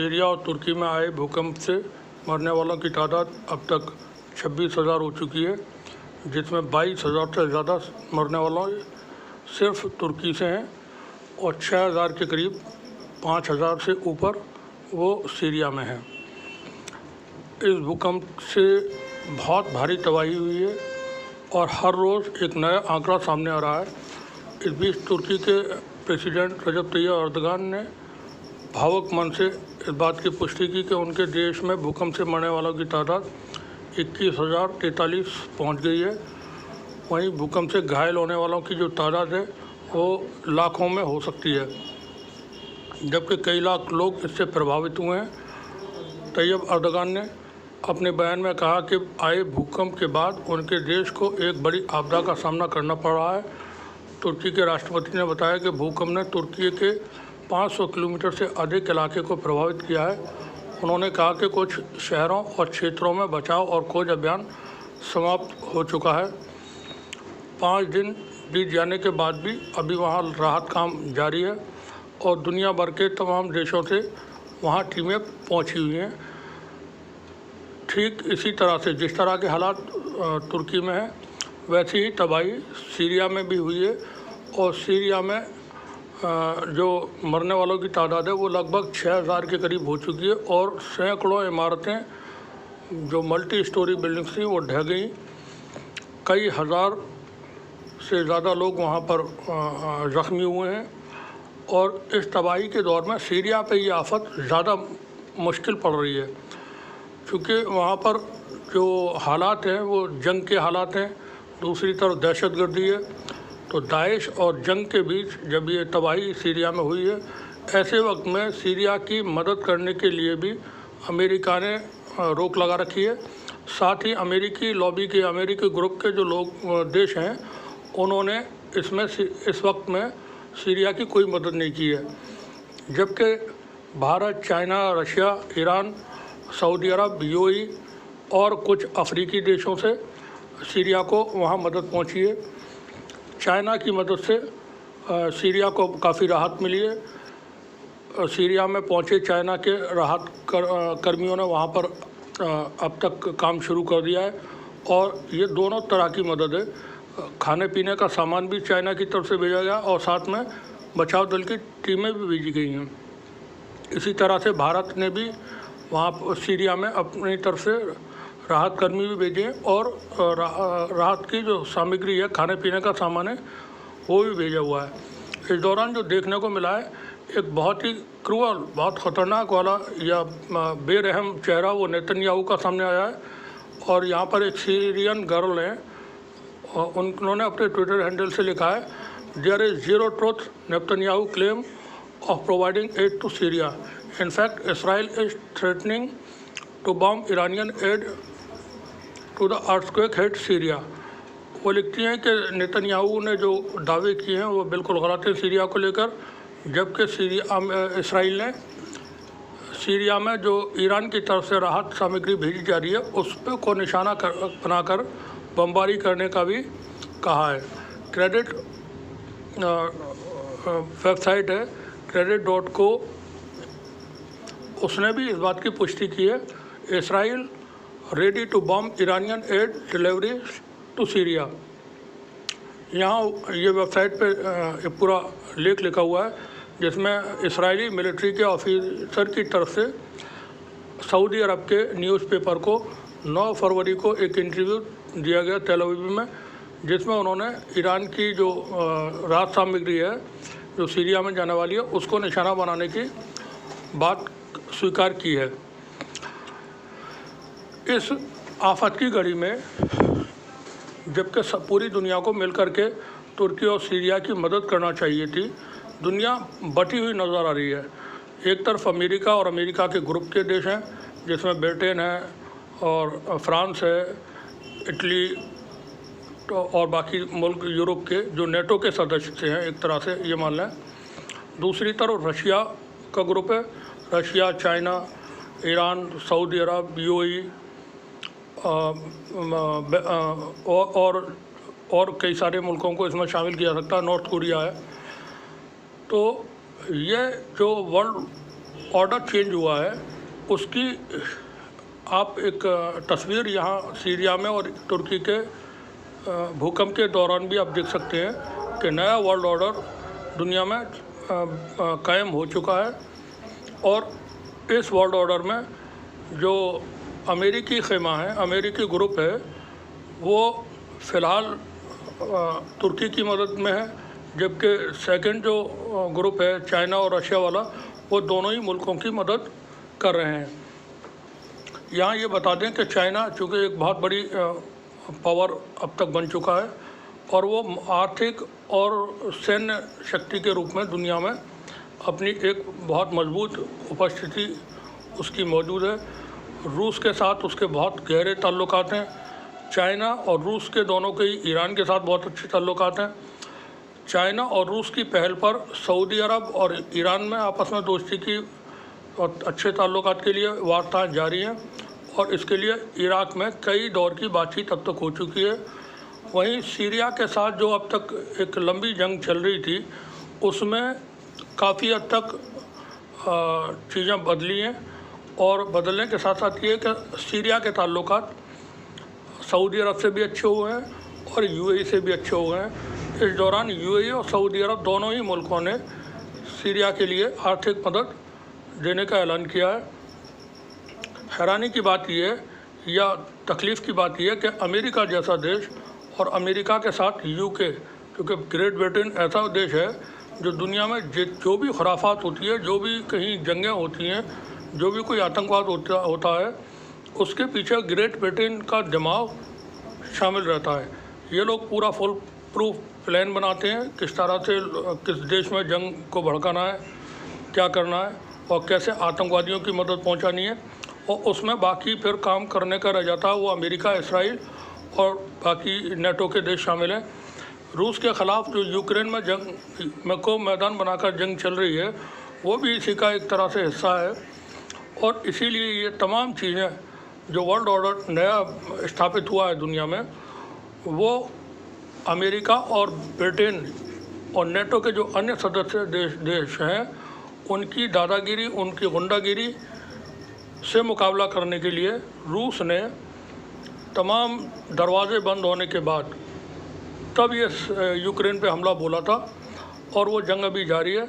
Syria और तुर्की में आए भूकंप से मरने वालों की तादाद अब तक 26,000 हो चुकी है, जिसमें 22,000 से ज़्यादा मरने वालों सिर्फ तुर्की से हैं और 6,000 के करीब 5,000 से ऊपर वो सीरिया में हैं। इस भूकंप से बहुत भारी तबाही हुई है और हर रोज़ एक नया आंकड़ा सामने आ रहा है। इस बीच तुर्की के प्रेसिडेंट रजब तैयब एर्दोगान ने भावुक मन से इस बात की पुष्टि की कि उनके देश में भूकंप से मरने वालों की तादाद 21,043 पहुँच गई है। वहीं भूकंप से घायल होने वालों की जो तादाद है वो लाखों में हो सकती है, जबकि कई लाख लोग इससे प्रभावित हुए हैं। तैयब एर्दोगान ने अपने बयान में कहा कि आए भूकंप के बाद उनके देश को एक बड़ी आपदा का सामना करना पड़ रहा है। तुर्की के राष्ट्रपति ने बताया कि भूकंप ने तुर्की के 500 किलोमीटर से अधिक इलाके को प्रभावित किया है। उन्होंने कहा कि कुछ शहरों और क्षेत्रों में बचाव और खोज अभियान समाप्त हो चुका है। 5 दिन बीत जाने के बाद भी अभी वहां राहत काम जारी है और दुनिया भर के तमाम देशों से वहां टीमें पहुंची हुई हैं। ठीक इसी तरह से जिस तरह के हालात तुर्की में है, वैसी ही तबाही सीरिया में भी हुई है और सीरिया में जो मरने वालों की तादाद है वो लगभग 6,000 के करीब हो चुकी है और सैकड़ों इमारतें जो मल्टी स्टोरी बिल्डिंग्स थी वो ढह गई। कई हज़ार से ज़्यादा लोग वहाँ पर ज़ख्मी हुए हैं और इस तबाही के दौर में सीरिया पे ये आफत ज़्यादा मुश्किल पड़ रही है, क्योंकि वहाँ पर जो हालात हैं वो जंग के हालात हैं, दूसरी तरफ दहशतगर्दी है। तो दाइश और जंग के बीच जब ये तबाही सीरिया में हुई है, ऐसे वक्त में सीरिया की मदद करने के लिए भी अमेरिका ने रोक लगा रखी है। साथ ही अमेरिकी लॉबी के, अमेरिकी ग्रुप के जो लोग देश हैं, उन्होंने इसमें इस वक्त में सीरिया की कोई मदद नहीं की है, जबकि Bharat, China, Russia, Iran, Saudi Arab, UAE और कुछ अफ्रीकी देशों से सीरिया को वहाँ मदद पहुँची है। चाइना की मदद से सीरिया को काफ़ी राहत मिली है। सीरिया में पहुँचे चाइना के राहत कर्मियों ने वहाँ पर अब तक काम शुरू कर दिया है और ये दोनों तरह की मदद है। खाने पीने का सामान भी चाइना की तरफ से भेजा गया और साथ में बचाव दल की टीमें भी भेजी गई हैं। इसी तरह से भारत ने भी वहाँ सीरिया में अपनी तरफ से राहत कर्मी भी भेजे हैं और राहत की जो सामग्री है, खाने पीने का सामान है, वो भी भेजा हुआ है। इस दौरान जो देखने को मिला है, एक बहुत ही क्रूअल, बहुत ख़तरनाक वाला या बेरहम चेहरा वो नेतन्याहू का सामने आया है। और यहाँ पर एक सीरियन गर्ल है, उन्होंने अपने ट्विटर हैंडल से लिखा है, there is zero truth Netanyahu claim of providing aid to Syria. In fact, Israel is threatening to bomb Iranian aid to the earthquake-hit Syria. वो लिखती हैं कि नेतन्याहू ने जो दावे किए हैं वो बिल्कुल गलत है सीरिया को लेकर, जबकि इसराइल ने सीरिया में जो ईरान की तरफ से राहत सामग्री भेजी जा रही है उस पर को निशाना बनाकर बमबारी करने का भी कहा है। क्रेडिट वेबसाइट है credit.co, उसने भी इस बात की पुष्टि की है, Israel ready to bomb Iranian aid delivery to Syria. यहाँ ये वेबसाइट पे पूरा लेख लिखा हुआ है जिसमें इसराइली मिलिट्री के ऑफिसर की तरफ से सऊदी अरब के न्यूज़पेपर को 9 फरवरी को एक इंटरव्यू दिया गया तेल अवीव में, जिसमें उन्होंने ईरान की जो राहत सामग्री है जो सीरिया में जाने वाली है उसको निशाना बनाने की बात स्वीकार की है। इस आफत की घड़ी में जबकि पूरी दुनिया को मिलकर के तुर्की और सीरिया की मदद करना चाहिए थी, दुनिया बटी हुई नज़र आ रही है। एक तरफ अमेरिका और अमेरिका के ग्रुप के देश हैं जिसमें ब्रिटेन है और फ्रांस है, इटली और बाकी मुल्क यूरोप के जो नेटो के सदस्य हैं, एक तरह से ये मान लें। दूसरी तरफ रशिया का ग्रुप है, Russia, China, Iran, Saudi Arab, UAE और कई सारे मुल्कों को इसमें शामिल किया जा सकता है, नॉर्थ कोरिया है। तो ये जो वर्ल्ड ऑर्डर चेंज हुआ है उसकी आप एक तस्वीर यहाँ सीरिया में और तुर्की के भूकंप के दौरान भी आप देख सकते हैं कि नया वर्ल्ड ऑर्डर दुनिया में कायम हो चुका है। और इस वर्ल्ड ऑर्डर में जो अमेरिकी ख़ैमा है, अमेरिकी ग्रुप है, वो फ़िलहाल तुर्की की मदद में है, जबकि सेकंड जो ग्रुप है चाइना और रशिया वाला, वो दोनों ही मुल्कों की मदद कर रहे हैं। यहाँ ये बता दें कि चाइना चूँकि एक बहुत बड़ी पावर अब तक बन चुका है और वो आर्थिक और सैन्य शक्ति के रूप में दुनिया में अपनी एक बहुत मजबूत उपस्थिति उसकी मौजूद है। रूस के साथ उसके बहुत गहरे ताल्लुकात हैं। चाइना और रूस के दोनों के ही ईरान के साथ बहुत अच्छे ताल्लुकात हैं। चाइना और रूस की पहल पर सऊदी अरब और ईरान में आपस में दोस्ती की और अच्छे ताल्लुकात के लिए वार्ताएं जारी हैं और इसके लिए इराक में कई दौर की बातचीत अब तक हो चुकी है। वहीं सीरिया के साथ जो अब तक एक लंबी जंग चल रही थी उसमें काफ़ी हद तक चीज़ें बदली हैं और बदलने के साथ साथ ये कि सीरिया के ताल्लुकात सऊदी अरब से भी अच्छे हुए हैं और यूएई से भी अच्छे हुए हैं। इस दौरान यूएई और सऊदी अरब दोनों ही मुल्कों ने सीरिया के लिए आर्थिक मदद देने का ऐलान किया है। हैरानी की बात यह या तकलीफ़ की बात यह कि अमेरिका जैसा देश और अमेरिका के साथ यूके, क्योंकि ग्रेट ब्रिटेन ऐसा देश है जो दुनिया में जो भी खुराफात होती है, जो भी कहीं जंगें होती हैं, जो भी कोई आतंकवाद होता है, उसके पीछे ग्रेट ब्रिटेन का दिमाग शामिल रहता है। ये लोग पूरा फुल प्रूफ प्लान बनाते हैं किस तरह से किस देश में जंग को भड़काना है, क्या करना है और कैसे आतंकवादियों की मदद पहुंचानी है, और उसमें बाकी फिर काम करने का रह जाता है वो अमेरिका, इसराइल और बाकी नेटो के देश शामिल हैं। रूस के ख़िलाफ़ जो यूक्रेन में जंग में को मैदान बनाकर जंग चल रही है वो भी इसी का एक तरह से हिस्सा है। और इसीलिए ये तमाम चीज़ें जो वर्ल्ड ऑर्डर नया स्थापित हुआ है दुनिया में, वो अमेरिका और ब्रिटेन और नेटो के जो अन्य सदस्य देश हैं उनकी दादागिरी, उनकी गुंडागिरी से मुकाबला करने के लिए रूस ने तमाम दरवाजे बंद होने के बाद तब ये यूक्रेन पे हमला बोला था और वो जंग अभी जारी है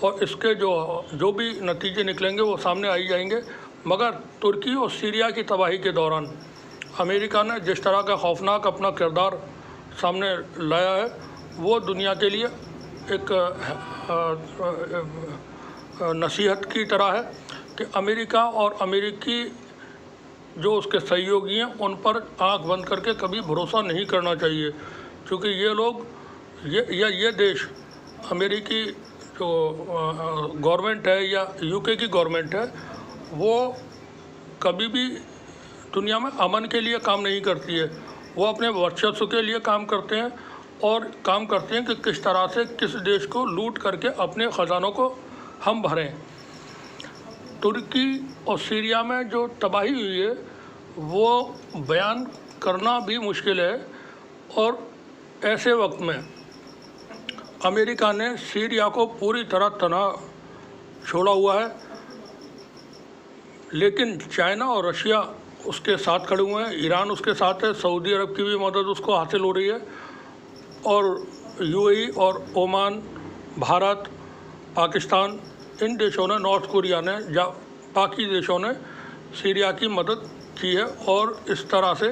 और इसके जो भी नतीजे निकलेंगे वो सामने आ ही जाएंगे। मगर तुर्की और सीरिया की तबाही के दौरान अमेरिका ने जिस तरह का खौफनाक अपना किरदार सामने लाया है वो दुनिया के लिए एक नसीहत की तरह है कि अमेरिका और अमेरिकी जो उसके सहयोगी हैं उन पर आंख बंद करके कभी भरोसा नहीं करना चाहिए, क्योंकि ये लोग ये देश अमेरिकी जो गवर्नमेंट है या यूके की गवर्नमेंट है वो कभी भी दुनिया में अमन के लिए काम नहीं करती है। वो अपने वर्चस्व के लिए काम करते हैं और काम करते हैं कि किस तरह से किस देश को लूट करके अपने ख़जानों को हम भरें। तुर्की और सीरिया में जो तबाही हुई है वो बयान करना भी मुश्किल है और ऐसे वक्त में अमेरिका ने सीरिया को पूरी तरह तनाव छोड़ा हुआ है, लेकिन चाइना और रशिया उसके साथ खड़े हुए हैं, ईरान उसके साथ है, सऊदी अरब की भी मदद उसको हासिल हो रही है और यूएई और ओमान, भारत, पाकिस्तान, इन देशों ने, नॉर्थ कोरिया ने, बाकी देशों ने सीरिया की मदद की है और इस तरह से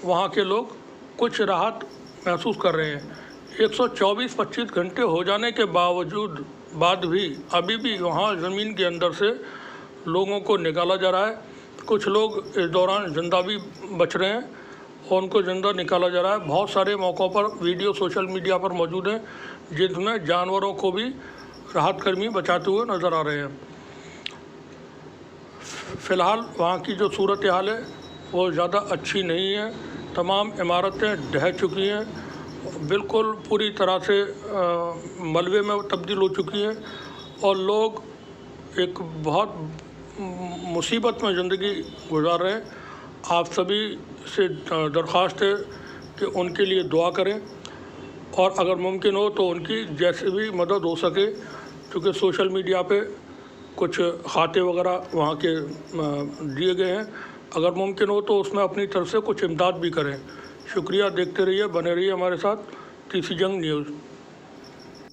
वहाँ के लोग कुछ राहत महसूस कर रहे हैं। 124-25 घंटे हो जाने के बाद भी अभी भी वहाँ ज़मीन के अंदर से लोगों को निकाला जा रहा है। कुछ लोग इस दौरान जिंदा भी बच रहे हैं और उनको जिंदा निकाला जा रहा है। बहुत सारे मौक़ों पर वीडियो सोशल मीडिया पर मौजूद हैं जिनमें जानवरों को भी राहत कर्मी बचाते हुए नज़र आ रहे हैं। फ़िलहाल वहाँ की जो सूरत हाल है वो ज़्यादा अच्छी नहीं है। तमाम इमारतें ढह चुकी हैं, बिल्कुल पूरी तरह से मलबे में तब्दील हो चुकी हैं और लोग एक बहुत मुसीबत में ज़िंदगी गुजार रहे हैं। आप सभी से दरख्वास्त है कि उनके लिए दुआ करें और अगर मुमकिन हो तो उनकी जैसे भी मदद हो सके, क्योंकि सोशल मीडिया पे कुछ खाते वगैरह वहाँ के दिए गए हैं। अगर मुमकिन हो तो उसमें अपनी तरफ से कुछ इमदाद भी करें। शुक्रिया, देखते रहिए, बने रहिए हमारे साथ तीसरी जंग न्यूज़।